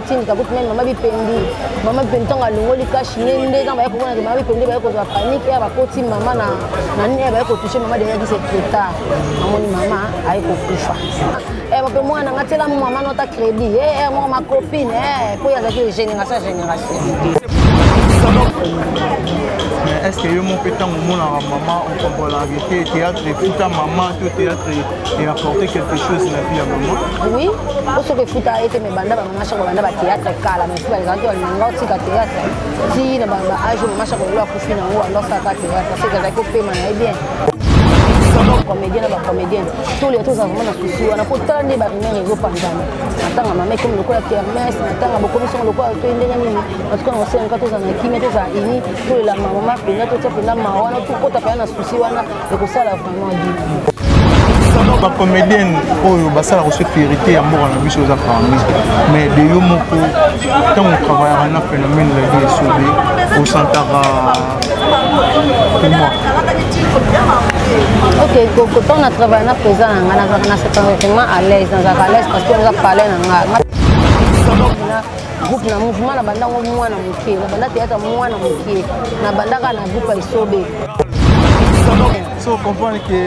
tini kakuti même mama bipendi tonga longoli kashi nende kama yako bona mama bipendi ba yako za panique ya bakoti mama na nini ba yako toucher mama derrière qui c'est trop tard amoni mama ayiko kufa bape mwana ngatela mama nota crédit moi ma copine pour ya zaki génération est-ce que mon pétant mon maman on comprend la vérité théâtre et foot à maman tout théâtre et apporter quelque chose dans la vie à maman oui parce que foot a été mes banda maman chaque banda ba théâtre kala mais si par exemple on a aussi théâtre si na banda âge maman chaque fois ku fina ou alors ça ka théâtre parce que zaki paiement bien comédien na ba comédien tous les autres vraiment na souci on a pourtant des barrières réseau pandana natanga mama comme le quoi kermesse natanga beaucoup mission le quoi to ndenge nini parce que on sait quand on a qui mettre ça ini pour la maman pena to tsa pena ma wana tout kota pa na souci wana et que ça la vraiment dit ba comédienne oyo basala ko se vérité ya mboka na biso za famille mais de yo moko tant on travaille na phénomène la vie sauvé au santara pour moi ok quand on a travaillé na présent na c'est vraiment à l'aise dans à l'aise parce qu'on a parlé na groupe na mouvement na banda ngo mwana mokie na banda théâtre mwana mokie na banda ka na groupe isobe so comprendre que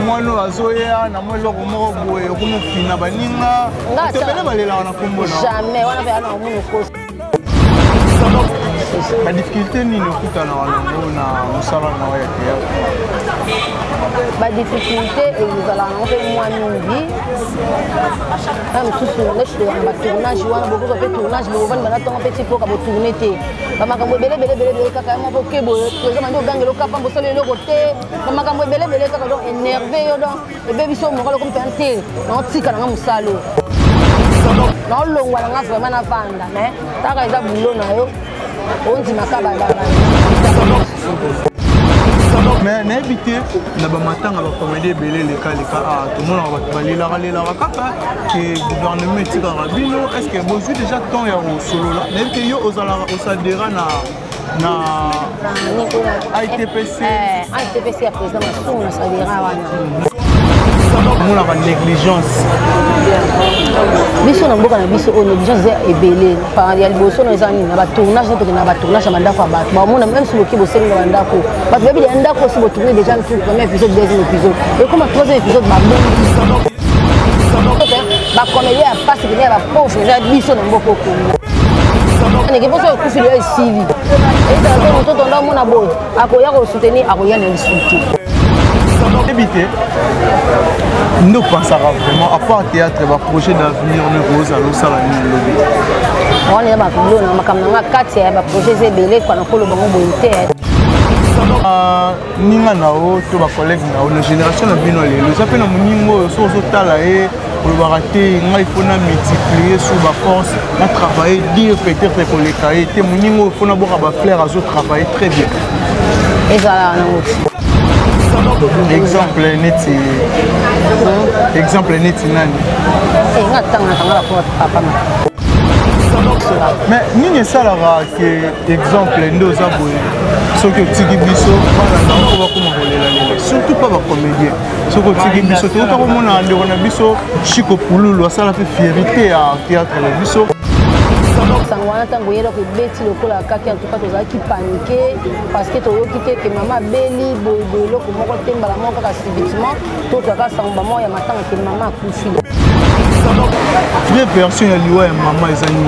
moi no azoya na moi loko moko boye okuno fina baninga tebele balela na kombo na jamais wana pe ana omuno ko la difficulté ni no kutana na musala na wa théâtre ba difficulté et nous allons faire moi mingi même tout sur le ba tournage wana beaucoup de tournage le vendre na tonga petit peu ka bo tourner té ba makambo bele kaka mo ko kebo présent ndo gangelo kapa mbo solo le côté ba makambo bele kaka donc énervé yo donc et be biso mo ko ko penté na tika na musalo na longwa na vraiment na vanda mais taka eza bulo na yo onzi makaba dala mais n'habité na ba matanga ba comédie belé les cas tout le monde va balila kaka que gouvernement tika rabino est-ce que vous déjà temps ya solo là mais que yo osala osadera na ITPC à président mason na sadera wana mon la négligence biso na mboka na biso o négligence ebele par ya liboso na ezani na ba tournage na ba tournage ya bandako ba ba mona même si loki bosenga na bandako ba bebi ya ndako si bo tourner déjà le premier épisode deuxième épisode et comme troisième épisode ba ba comédie ya passe que ba pauvre déjà biso na mboka ko neke poso ku fili ya sivi et ça donc tout on a mona boy akoya ko soutenir akoya na soutenir éviter nous pensons vraiment à part théâtre va projet d'avenir ne rose à l'osala ni lobby on est ba kulo na makamanga kati ya ba projet zebele kwa na kolo bango bonté ninga nao to ba collègue nao na génération na bino lelo ça fait na muningo so tala e pour barater ngai faut na multiplier sur ba force na travailler dire peut-être que les cahiers te muningo faut na boka ba fleur azo travailler très bien et ça exemple neti nani ngatanga tanga pour papa mais nini salara que exemple ndo za boye soki otiki biso bana na ko bakoma kolela lela surtout pas ba comédien soki otiki biso to ko mona ndeko na biso Chico Pululu asala fe fierté à théâtre na biso sangwana tango yelo ko beti lokola kaki en tout cas tozaki paniquer parce que toyoki te que maman beli boyelo ko moko tembala moko kaka subitement to toka sangba mo ya matanga que maman akufi vraie version ya liwa ya maman ezani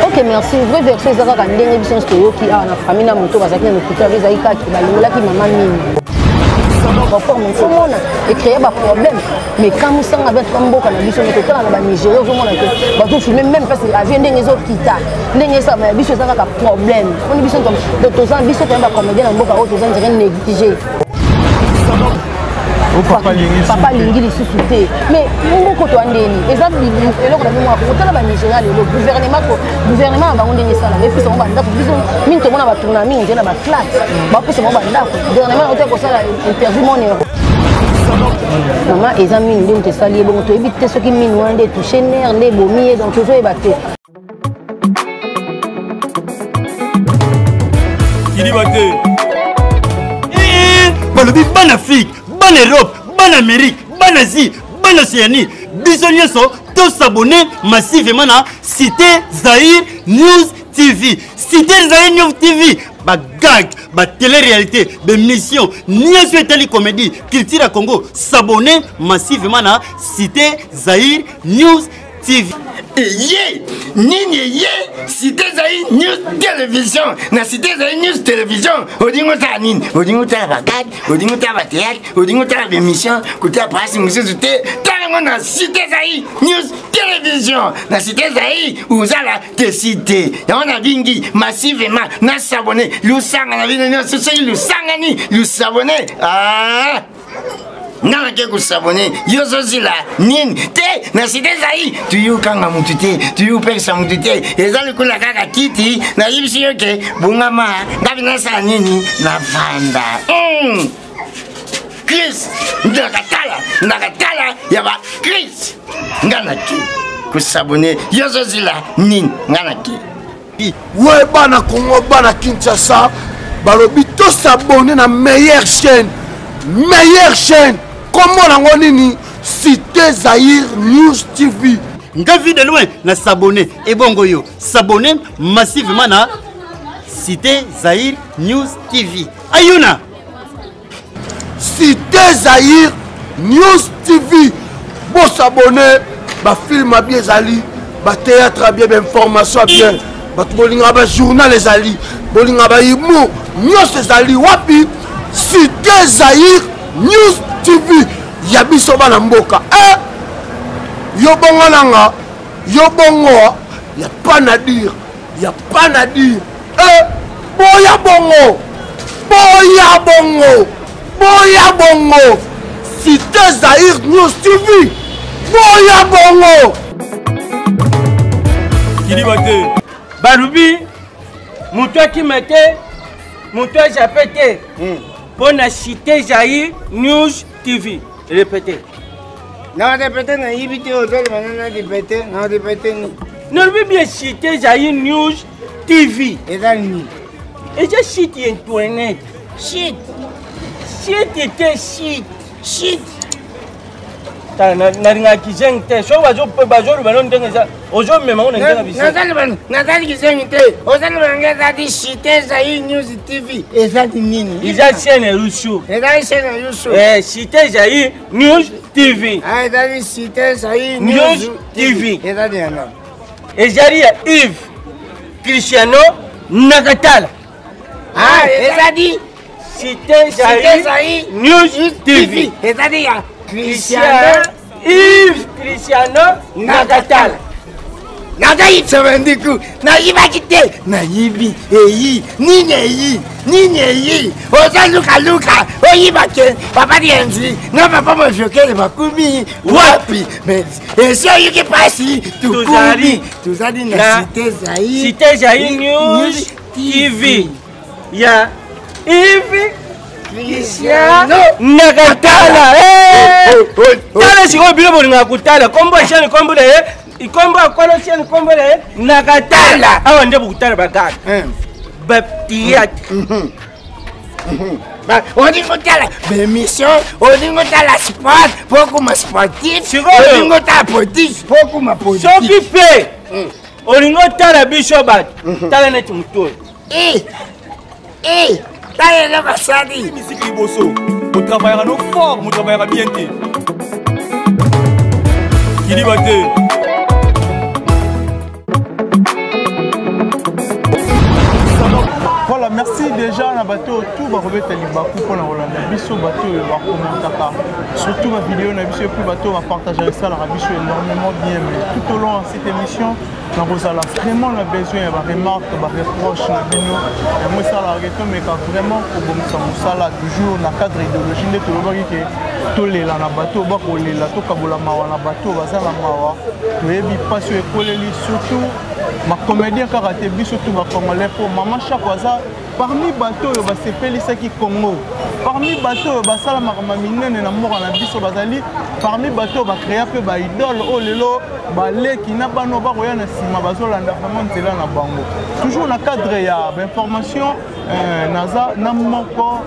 ok merci vraie version ezaka ka ndenge biso toyoki na famille na moto bazaki na écouter ezaki kaki balingolaki maman nini rapport mais faut mona et créer ba problème mais quand nous sommes avec un mboka na biso mais totala na ba Nigeria zo mona que ba to filmer même parce que avion ndenge zo kita ndenge ça mais biso ça ka problème on biso comme de tous ans biso quand ba comédien na mboka o tous ans dirait négligé papa lingi li sous-souté mais mboko to andeni exemple eloko na moi ko tala ba Nigeria le gouvernement ba ndenge ça et puis ça on ba ndako biso mine to mona ba tourna mingi na ba flat ba puis ça on ba ndako gouvernement on ko ça interview mon maman les amis ndenge te sali bon to éviter ce qui mine wande toucher nerf ne bomi donc toujours ébatté il baté balobi ban Afrique ban Europe ban Amérique ban Asie ban Océanie biso nyonso tous s'abonner massivement à Cité Zahir News TV. Cité Zahir News TV. Ba gag, ba télé-réalité, ba mission, ni sur télé comédie, culture à Congo, s'abonner massivement à Cité Zahir News TV. Yé, Nini, Cité Zahir News Télévision, na Cité Zahir News Télévision, Odingo Tanin, Odingo Tabagad, Odingo Tabatéat, Odingo Tabémission, Kouta Prassi Moussouté, Talango na Cité Zahir News Télévision, na Cité Zahir, Ouzala, te cité, on a bingi, massivement, na s'abonner, Lusanga, na vino, c'est Lusangani, Lusabonner, ah! Nana ke kusabone yozo zila nini te na Cité Zahir tuyu kanga mutute tuyu pesa mutute ezali kula kaka kiti na yibisi yoke bungama ngabi nasa nini na vanda Chris nakatala yaba Chris ngana ki kusabone yozo zila nini ngana ki ouais bana Congo bana Kinshasa balobi to s'abonner na meilleure chaîne comment on a dit Cité Zahir News TV. Nga vu de loin na s'abonner et bongo yo s'abonner massivement à Cité Zahir News TV. Ayuna Cité Zahir News TV. Bon s'abonner, ba film a bien zali, ba théâtre a bien, ba information a bien, ba bolinga ba journal les ali, bolinga ba imo, news zali wapi Cité Zahir News TV. Yabiso bana mboka yo bongo nanga yo bongo ya pas na dire boya bongo Cité Zahir News TV boya bongo Kilibate Barubi Moutoua qui mettait Moutoua j'appelle pour la Cité Zahir News TV. Répétez. Non, répétez, non, répétez, non, répétez. Non, bien Cité Zahir News TV. Et là, ni. Et j'ai cité Internet. Shit. Était shit. Na kizeng te so bazo bano ndenga ozo mema on ndenga bisi Natali kizeng te ozali banga di Cité Zahir News TV ezali nini iza chaîne Rushu Cité Zahir News TV ezali Cité Zahir News TV ezali ana ezali ya Yves Cristiano Nakatala ezali Cité Zahir News TV ezali ya Yves Cristiano Nakatala. Nagayi tsabandiku nayibaki te nayibi nini ozaluka oyibake papa dienzi na papa mofyokele makumi wapi eso yuki pasi tuzali na Cité Zahir News TV ya Yves Cristiano Nakatala. Tala siko bilo bolinga kutala kombo chaîne kombo le ikombo akola chaîne kombo le Nakatala awa nde bukutala bagaka baptiat odingo tala bémission odingo tala sport pokuma sportif odingo tala politique pokuma politique soki pe olingo tala biso bato tala neti mutu tala basadi musique liboso on travaillera nos forts on travaillera bien té Kilibate Voilà, merci déjà na bateau tout va remettre Libaku pour la Hollande. Biso bateau va commenter surtout ma vidéo na biso plus bateau va partager ça la biso énormément bien mais tout au long de cette émission na bozala vraiment na besoin ya ba remarque ba reproche na bino et moi ça la regretto mais quand vraiment pour bomisa musala toujours na cadre idéologie de tolobaki ke tolela na bateau ba kolela to kabola mawa na bateau bazala mawa toyebi passe ekoleli surtout ma comédien karaté biso tout ba congolais pour maman chaque fois parmi bateau yo basepelisaki Congo parmi bateau basala makama minene na mboka na biso bazali parmi bateau bacréa mpe baidole oyo lelo baleki na bano bakoya na nsima bazolanda vraiment nzela na bango toujours na cadre ya bainformation naza na moko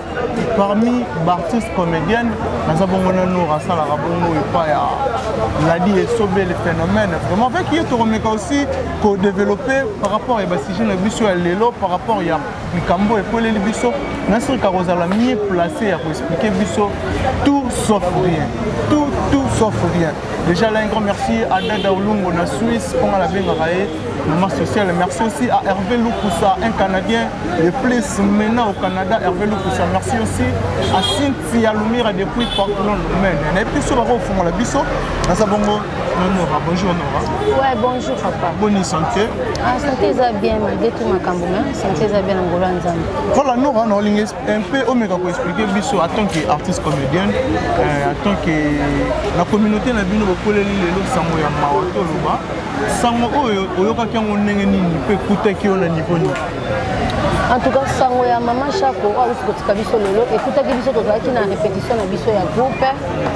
parmi artistes comédiennes naza bongo na Nora sala bongo epa ya Ladi et Sobé le phénomène vraiment avec qui tu remets aussi ko développer par rapport à sujet na biso ya lelo par rapport ya likambo et poleli biso na sur Karoza la mieux placé à expliquer biso tout sauf rien tout sauf rien. Déjà là un grand merci à Dada Olungo na Suisse pour la bengaye maman sociale. Merci aussi à Hervé Lukusa, un Canadien le plus maintenant au Canada. Hervé Lukusa. Merci aussi à Cynthia Lumira depuis Portland. Et puis sur le fond la biso, na sabongo Nora. Bonjour Nora. Ouais, bonjour papa. Bonne santé. Ah, santé ça bien malgré tout ma cambouna. Santé ça bien en Golanzam. Voilà Nora, on a un peu omega pour expliquer biso en tant qu'artiste comédienne, en tant que la communauté na bino ko leli lelo sango ya mawato loba. Sango oyo oyokaki yango ndenge nini pe kutaki yo na niveau nini? En tout cas, sango ya mama Chako a uskotika biso lelo ekutaki biso tozalaki na répétition na biso ya groupe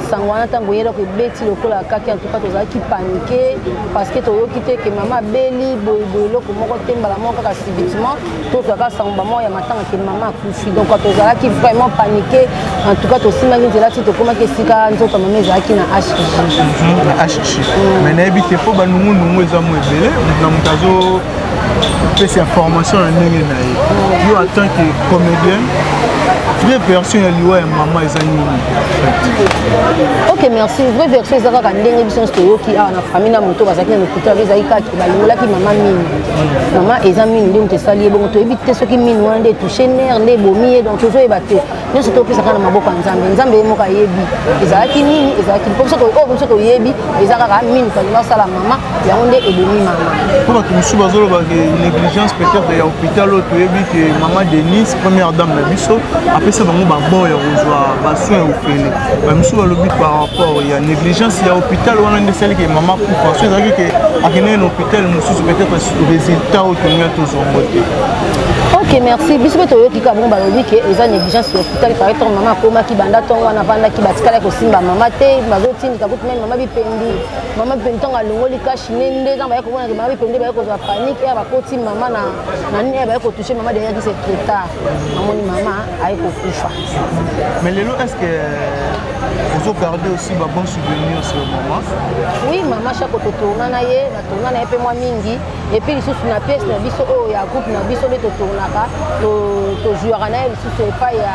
sango wana tango yela ko beti lokola kaki en tout cas tozalaki paniqué parce que toyoki te que mama beli boyelo ko moko temba la moko ka subitement to toka sango mama ya matanga que mama kufi donc tozalaki vraiment paniqué en tout cas tosimaki nzela ti tokoma ke sika nzoto mama ezalaki na HG mais na ebite po banungu nungu eza mo ebele na mutazo pesa formation na ndenge na ye yo en tant que comédienne vraie version ya liwa ya mama eza nini? Ok merci vraie version eza kaka ndenge biso toyoki awa na famille na moto bazalaki na lokuta ezalaki kaki balingolaki mama mini mama eza mini nde moto esali ye bongo toyebi te soki mini wana nde touche nerf nde ebomi ye donc tozoyeba te nyonso topesaka na maboko ya nzambe nzambe ye moko ayebi ezalaki nini ezalaki po biso toyebi eza kaka mini kalinga osala mama yango nde ebomi mama po bato mosusu bazoloba ke négligence peut-être ya hôpital oyo toyebi ke mama Denise première dame na biso apesa bango babor ya kozwa basoin ofele bamosusu balobi par rapport ya négligence ya hôpital wana nde esali ke mama kufa so ezalaki ke akendeki na hôpital mosusu peut-être résultat oyo tolinga tozongo te. Ok merci biso mpe toyoki kaka bongo balobi ke eza négligence ya hôpital par exemple mama akomaki banda ntongo wana avandaki batikala kosimba mama te bazotindika kutu meme mama bipendi ntongo alongoli kashi nde ntango baye komonake mama bipendi baye kozwa panique ya bakoti mama na nini ya baye kotouche mama derrière c'est trop tard amoni mama aye kokufa. Mais lelo est-ce que vous gardez aussi ba bon souvenir sur le moment? Oui mama Chako totourna na ye pe mwa mingi et puis lisusu na pièce na biso oyo ya groupe na biso nde totournaka tozwaka na ye lisusu epai ya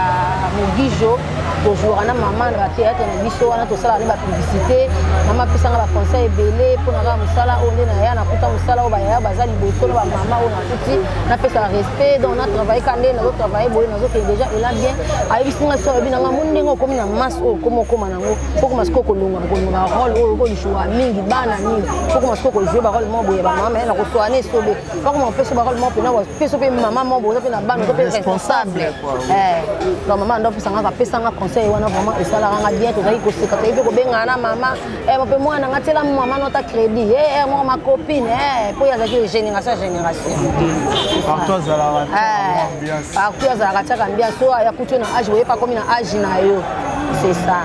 Mogijo tozwaka na mama na batéâtre na biso wana tosala na bapublicité mama apesanga baconseil ebele mpo na kaka mosala oyo nde naya nakuta mosala oyo bayaya baza liboso na bamama oyo nakuti napesa respect donc natravaille ka nde nazotravaille boye nazokende déjà ela bien ayebisinga so oyebi nanga mo ndenge okomi na masse oyo okoma nango fokoma sikoyo kolonga barole oyo okolishuwa mingi bana nini fokoma sikoyo kojoue barole mo boye bamama ye nakoswana esobe fokoma opesa barole mo mpena opesa mpe mama mo boye oza mpe na bana oza mpe responsable donc mama ndo opesanga apesanga conseil wana vraiment esalaka nga bien tozalaki koseka toyebi mpe kobengana na mama mpe mwana nga tiela mama nota crédit moko ma copine mpo ye azalaki génération partout azalaka tiaka ambiance so ayakuti yo na age boye pakomi na age na yo c'est ça.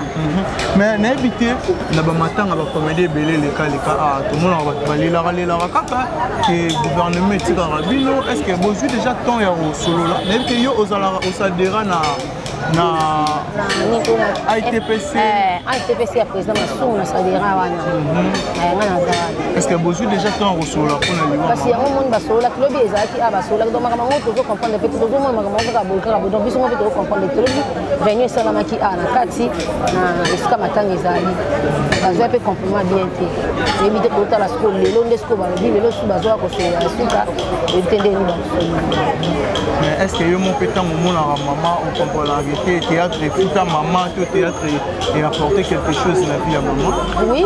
Mais nayebi te na bamatanga bacomédie ebele elekaleka tomonaka bato balelaka kaka ke gouvernement etikaka bino est ce que bozwi déjà temps ya kosolola nayebi te yo osadera na ITPC ya président Masungu na sadera wana nga naza wana est ce que bozwi déjà temps ya kosolola mpona liwa kasi yango moni basololaki lobi ezalaki basololaki donc makambo yango tozocomprendre pe tozomona makambo yango kaka boye donc biso ngo mpe tozocomprendre te lobi réunion esalamaki na kati na esika matanga ezali bazwa mpe compliment bien te oyebi te totala sikoyo lelo nde sikoyo balobi lelo su bazwaka kosolola suka oyebi te ndeni basolola. Mais est ce que yo mo mpe ntango omonaka mama okomprolaka te théâtre efuta mama to théâtre et apporter quelque chose na vie ya mama? Oui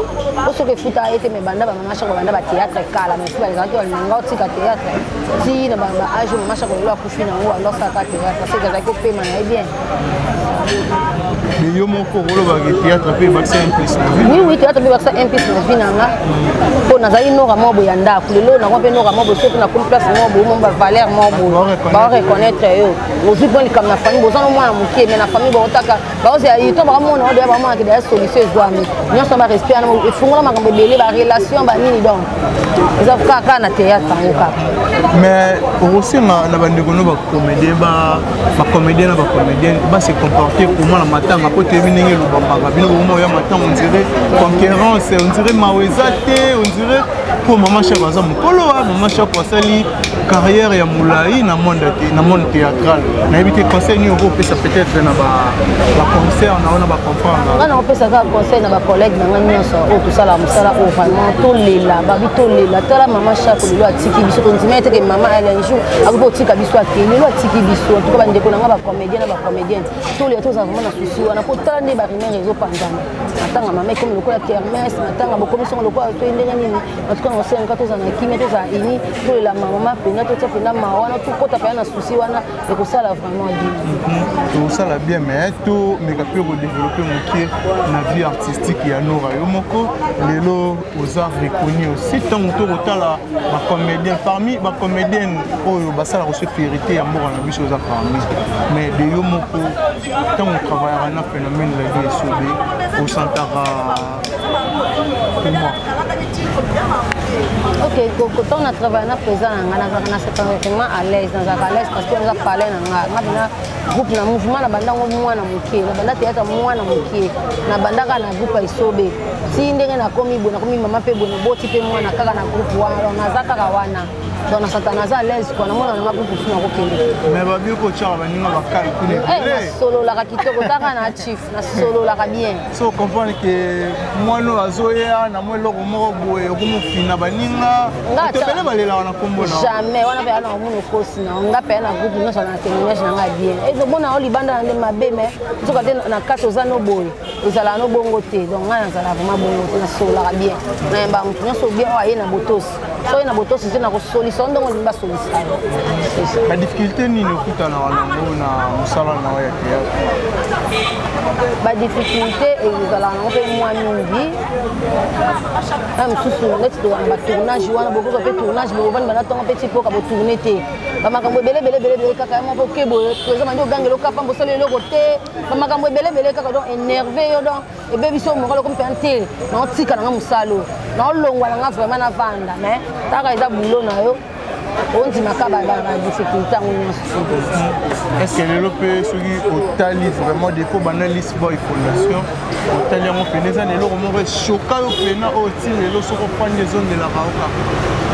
osoki efuta ye te me banda bamama Chako banda bathéâtre kala mais si bazalaki balinganga otika théâtre ti na baage mama Chako lelo akufi nango alosaka théâtre parce que ezalaki opema na ye bien. Mais yo mon corps le théâtre peut baxer un plus. Oui, théâtre peut baxer un plus na vie nanga. Po nazali no ramo boyanda, kulelo na ko pe no ramo bo so na ko place mo bo mo ba valeur mo bo. Ba reconnaître yo. Aussi bon comme na famille, bo so mo na mukie mais na famille bo otaka. Ba ozi ayi to ba mo na de ba mo ke des solution ezwami. Nyo so ba respect na mo fungola makambo belé ba relation ba nini donc. Eza kaka na théâtre ngoka. Mais aussi na bandeko no ba comédien ba comédien na ba comédien ba se comporter comment la matanga po te biningi lo bamba bino mo ya matanga on dirait concurrence on dirait mawezate on dirait pour maman chef baza mukolo maman chef wasali carrière ya moulai na monde théâtral na éviter conseil ni au pesa peut-être na ba concert na ba comprendre na pesa ka conseil na ba collègue na ngani so o tout ça la musala o vraiment to lela ba bito lela tala maman chef lo atiki biso on dit que maman elle un jour ako tika biso akeli lo atiki biso to ba ndeko na ba comédien na ba comédienne tous les tous vraiment na souci wana ko tala ne ba rimé réseau panzana atanga maman comme le ko la kermesse atanga ba commission le ko to ndenge nini en tout cas on sait encore tous en kimi tous a ini to la maman pena to pena mawana to ko ta na souci wana et ko ça là vraiment bien tout ça là bien mais tout mais ka peut développer mon pied na vie artistique ya Nora yo moko lelo aux arts reconnus aussi tant to tala ba comédien parmi ba comédienne oyo basala ko se fierté ya moko na biso za parmi mais de yo moko tant on travaille na phénomène la vie sobe au santara pour moi. Ok, quand on a travaillé na présent na certainement à l'aise parce que on a parlé na groupe na mouvement na banda mwana mukie na banda théâtre mwana mukie na banda kana groupe isobe si ndenge na komi bona komi mama pe bona boti pe mwana kaka na groupe wana na zaka wana donc na satana za l'aise kwa na mwana na groupe funa ko kende mais ba bio ko tshaba ninga ba kali kune solo la kitoko taka na chief na solo la bien so comprendre que mwana azoya na mwelo ko moko boye ko mufina baninga to pele balela wana kombo na jamais wana pe ana muno kosi na nga pe na groupe no na témoignage na nga bien et bona oli banda na mabe mais to ka na kato za no boy ezala no bongo te donc nga nazala vraiment bongo te na solo la bien na mba mtu nyo so bien wa ye na botos so ye na botos c'est na ko solution donc on va solution la difficulté ni no kuta na wana na musala na wa ya théâtre ba difficulté ezala na pe moi mingi am susu net to ba tournage wana boko pe tournage bo bana bana tonga petit poka bo tourner te ba makambo bele kaka mo po kebo présent mando gangelo kapa mbo solo loko te ba makambo bele kaka donc énervé yo donc e be biso mo ko pe antel na tika na musalo na longwa na vraiment na vanda mais taka eza boulot na yo on dit makaba ba difficulté est-ce que le peut celui au tali vraiment des fois banaliste boy fondation au tali on fait les années loro mo choka au pena au ti le lo so ko prendre des zones de la raoka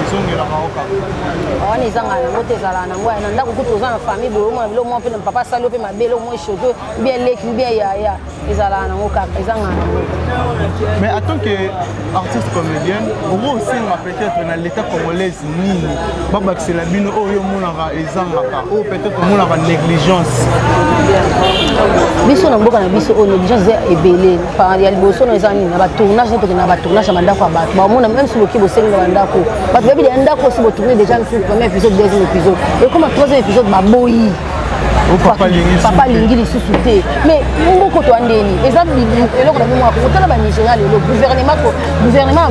on est zanga na moto ezala na ngwa na ndako kuto za na famille bo mo bilo mo pe na papa salo pe mabelo mo choto bien leki bien ya ezala na ngoka ezanga mais en tant que artiste comédienne vous aussi peut-être dans l'état congolais ni baba c'est la bino oyo monaka ezangaka o peut-être monaka négligence biso na mboka na biso o négligence ebele par ya liboso na ezani na ba tournage na ba tournage ba ndako ba ba mona même si loki bo senga ba ndako ba bebi ya ndako si bo tourner déjà le premier épisode deuxième épisode et comme troisième épisode ba boyi papa lingi lisusu te mais mboko to andeni exemple eloko na mwa ko tala ba Nigeria le gouvernement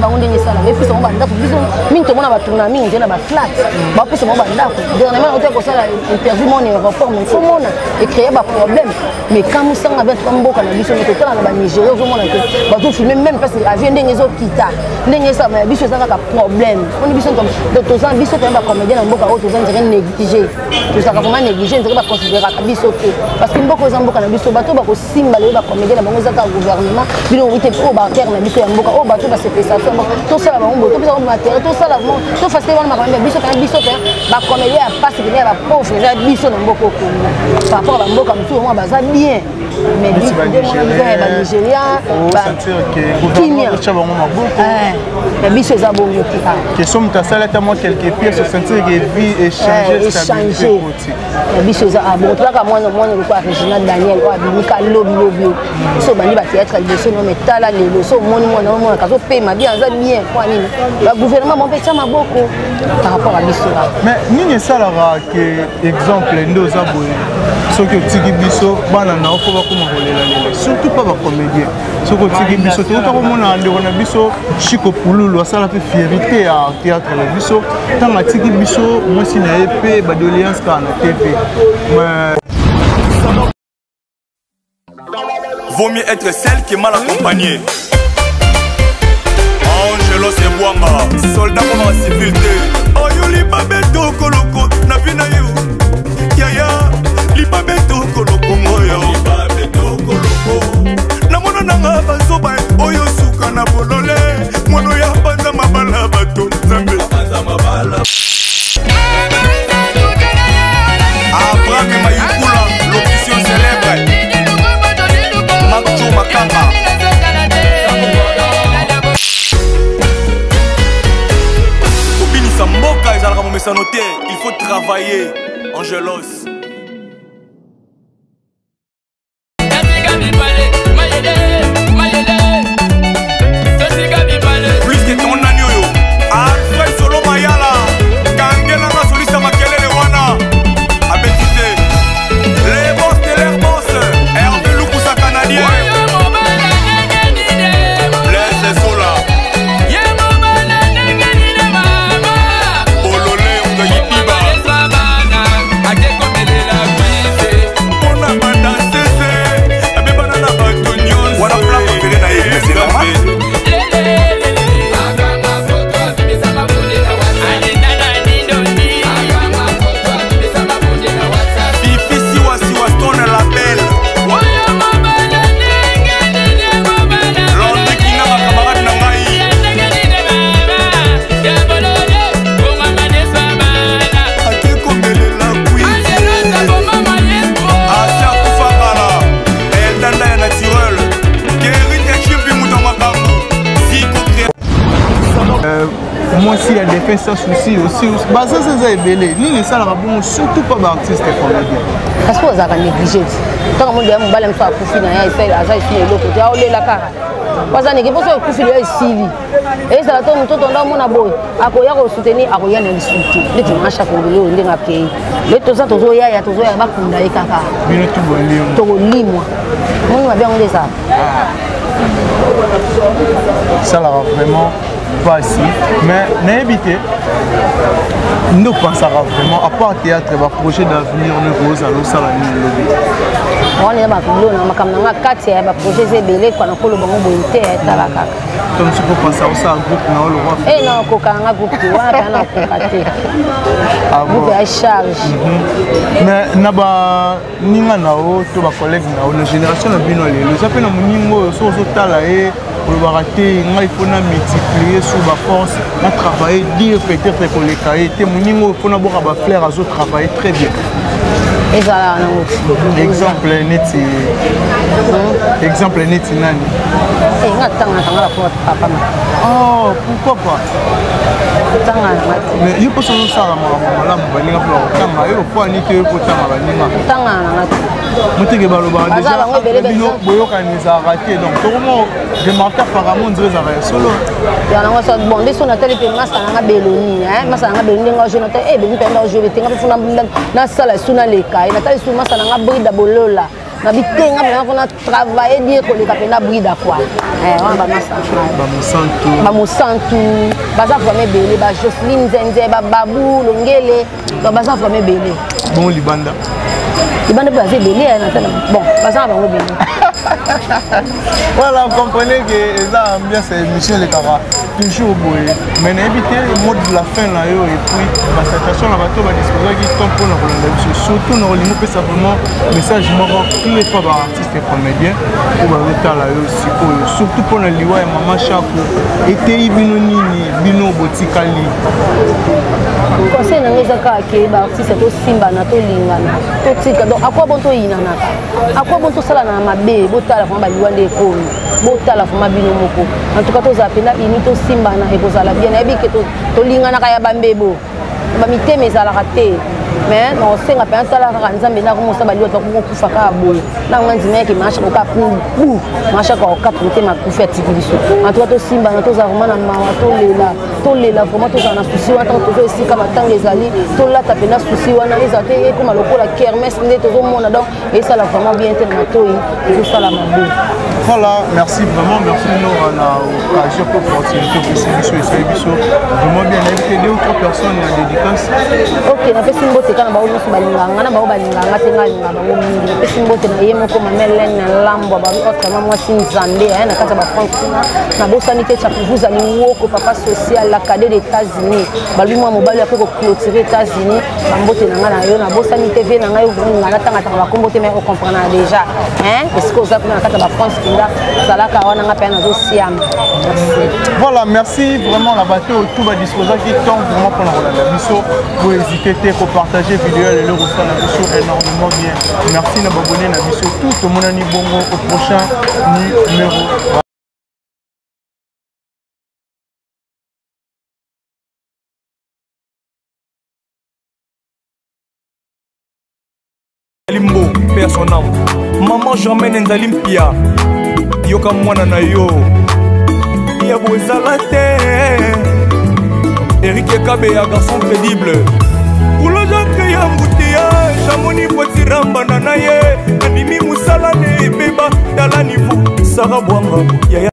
ba ndenge sala et puis ça ba ndako biso mingi to mona ba tourner mingi na ba flat ba pesa ba ndako gouvernement ote ko sala interview mon aéroport mais faut mona et créer ba problème mais quand musanga ba mboka na biso to tala na ba Nigeria zo mona que ba to filmer même parce que avion ndenge zo kita ndenge ça mais biso ça ka problème on biso comme to ça biso ba comédien na mboka o to ça ndenge négligé to ça vraiment négligé ndenge ba considérer biso te parce que mboko za mboka na biso bato ba ko simba le ba comédien na bango za ka gouvernement bino wite o ba terre na biso ya mboka o bato ba se pesa to sala ba mboka to pesa ba terre to sala mo to facile wana makambe biso ka biso te ba comédien ya passe que ba pauvre za biso na mboko ko par rapport à mboka mtu mo ba za bien mais biso de ba Nigeria ba sentir que gouvernement cha bango maboko biso za bongo tika que somme ta sala tellement quelques pièces sentir que vie échanger stabilité biso za abo tolaka mwana lokwa Regina Daniel oyo abimika lobi so bandi bathéâtre liboso no metala lelo so moni mwana kazo pema bien aza bien kwa nini ba gouvernement bon petia maboko par rapport à biso mais nini esalaka ke exemple nde oza boye soki otiki biso bana na ofo bakoma kolela surtout pas bacomédien soki otiki biso touta komona ndeko na biso Chico Pululu asala mpe fierité ya théâtre na biso ntango atiki biso mwasi na ye mpe badoléance kaka na TV. Vaut mieux être celle qui est mal accompagnée. Angelo Sebouanga, soldat pour la civilité. Oh yo libabeto koloko, na bina yo. Yaya, libabeto koloko moyo. Libabeto koloko. Na mona nanga bazoba, oyo suka na bolole. Mono ya panza mabala bato, zambe. Panza mabala. Abraham Mayukula, l'option célèbre. Macho Makamba. Kobini Samboka, ils allaient me noter. Il faut travailler. Angelos. Plus que ton agneau. Alfred Solo Mayala. Kangela Solista Makelele Wana. Abetite. Les boss de l'air boss. Hervé Loukoussa Canadien. Blaise Sola. Ololé Ongayipiba. Ona banda sese. Abe banana batonyon. Wana plan préféré na yé. C'est normal. Moi aussi il y a des faits sans souci aussi bah ça c'est ébélé ni ça la bon surtout pas d'artiste comédien parce que ça va négliger tant que mon dieu mon balem soit kufi na ya essaye aza ici le côté a olela kaka parce que ngepo so kufi le ici et ça to mutoto ndo mona boy akoya ko soutenir akoya na insulter ndeti masha ko ngelo ndenga ke le to ça tozo ya bakunda e kaka bino tu bolimo to limwa moni mabia ngode ça ça la vraiment pas si mais n'habité nous pensons vraiment à part théâtre va projet d'avenir ne rose alors ça la nuit lobby on est ba kulo na makamna kati ya ba projet zebele kwa na kolo bango boite tala kaka comme tu peux penser à ça groupe na le roi eh non ko kanga groupe wa kana ko kate groupe à charge mais na ba ninga na o to ba collègue na o la génération na bino lelo ça pe na muningo so tala e pour barater il faut na multiplier sur ma force na travailler dire peut-être que les cahiers té muningo faut na boka ba fleur azo travailler très bien exemple neti nani oh pourquoi pas mais il faut se ça la balinga pour tanga yo faut ni te pour tanga balinga tanga moteke baloba déjà bino boyoka ni ça raté donc comment remarquer apparemment dire ça va solo ya na so bon leso na tele pe masa na beloni masa na beloni nga je na te e be mpenda je te nga funa na sala suna leka na tele suma masa na brida bolola na bitenga na funa travailler dire ko leka pe na brida quoi wana ba masa ba mosantu baza vraiment belé ba Jocelyne Nzenze ba Babu Longele ba baza vraiment belé bon libanda peut assez belé na tele bon baza ba ngo belé voilà, vous comprenez que ça ambiance émission les caras toujours boy mais n'évitez le mode de la fin là et puis la situation la bateau va disposer qui tombe pour la relation surtout dans le monde ça vraiment message marrant tous les fois par artiste et comédien pour le temps là aussi surtout pour le liwa et maman Chako était bino nini bino botikali conseil na ngeza ka ke ba artiste to simba na to lingana to tika donc akwa bon to yina na akwa bon to sala na mabe botala famba liwa de ko botala famba bino moko en tout cas to zapena ini to simba na ekozala bien na ebike to lingana ka ya bambebo ba miteme ezala raté mais non senga pe antala kaka nzambe na ko mosaba liyo to ko kufa ka boye na nganzi meke marche ko ka pu marche ko ka proté ma kufa tikibiso en tout cas to simba na to za vraiment na mawa to lela vraiment to za na souci wana to esika batanga ezali to lata pe na souci wana ezate ekoma lokola kermesse nde to mona donc et ça la vraiment bien te na to et tout ça la mabe. Voilà, merci vraiment, merci nous on a occasion pour opportunité pour ce biso vraiment bien invité 2 ou 3 personnes à dédicace. OK, na pesi mbote kana ba ulusu balinganga na ba balinganga te ngalinga ba mingi. Na pesi mbote na yemo ko mamelen na lambo ba autrement moi sinzande na kata ba France na bosanité cha vous ali woko papa social la cadet des États-Unis. Ba lui moi mobali après ko clôturer États-Unis, ba mbote na ngana yo na bosanité ve na ngayo ngana tanga tanga ba kombote mais on comprend déjà. Hein? Est-ce que vous avez na kata ba France voilà, merci vraiment la bateau tout va disposer qui tombe vraiment pour la mission pour hésiter pour partager vidéo et le reçoit la mission énormément bien. Merci d'abonner la mission tout le monde ni bongo au prochain numéro. Limbo, père son âme. Maman j'emmène Nzalimpia. Yoka mwana na yo. Ya bozala te. Eric Kabe ya garçon crédible. Kulo jake ya mbutia. Jamoni potiramba na ye. Animi musala ne beba. Dala niveau. Sarah Bwanga.